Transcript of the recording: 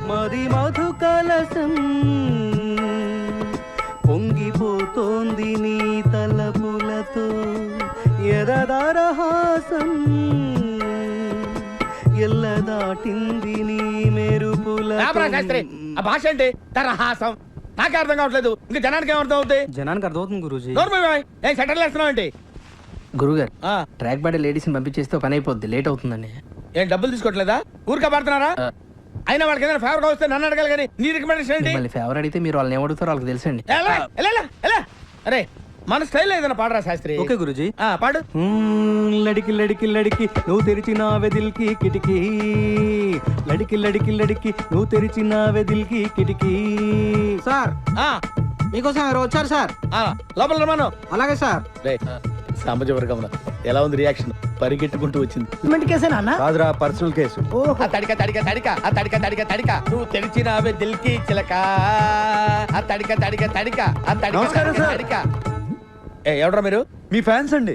మది మధు కలసం పొంగిపోతోంది నీ తలపులతో ఎదదరహాసం ఎల్ల దాటింది నీ మెరుపుల శాస్త్రి ఆ భాష అంటే తరహాసం నాకే అర్థం కావట్లేదు ఇంకా జనానికి ఏమర్థం అవుతాయి? జనానికి అర్థమవుతుంది గురూజీ. ఏం సెటిల్ వేస్తున్నావు ఏంటి? గురుగారు ట్రాక్ బాడీ లేడీస్ ని పంపించేస్తే పని అయిపోద్ది, లేట్ అవుతుందండి. ఏం డబ్బులు తీసుకోవట్లేదా? ఊరికే పడుతున్నారా? అయినా వాళ్ళకి ఏదైనా ఫేవర్ వస్తే నన్ను అడగాలి కానీ నీ రికమెండేషన్ ఏంటి? మళ్ళీ ఫేవర్ అడిగితే మీరు వాళ్ళని ఏమడుగుతారో వాళ్ళకి తెలుసండి. అరే మన స్టైల్ ఏదైనా పాడరా శాస్త్రి. ఓకే గురూజీ. పాడు. లడికి లడికి లడికి నువ్వు తెరిచిన వెదిల్కి కిటికీ, లడికి లడికి లడికి నువ్వు తెరిచిన వెదిల్కి కిటికీ. సార్ మీకోసం ఎవరు వచ్చారు సార్? లోపల రమాను. అలాగే సార్. సామాజిక వర్గంలో ఎలా ఉంది రియాక్షన్? పరిగెట్టుకుంటూ వచ్చింది. కాదురా, పర్సనల్ కేసు. తడిక తడిక తడిక ఆ తడిక తడిక తడిక నువ్వు తెరిచినావే దిల్కి చిలక ఆ తడిక తడిక తడిక ఆ తడిక తడిక. ఎవడ్రా మీరు? మీ ఫ్యాన్స్ అండి.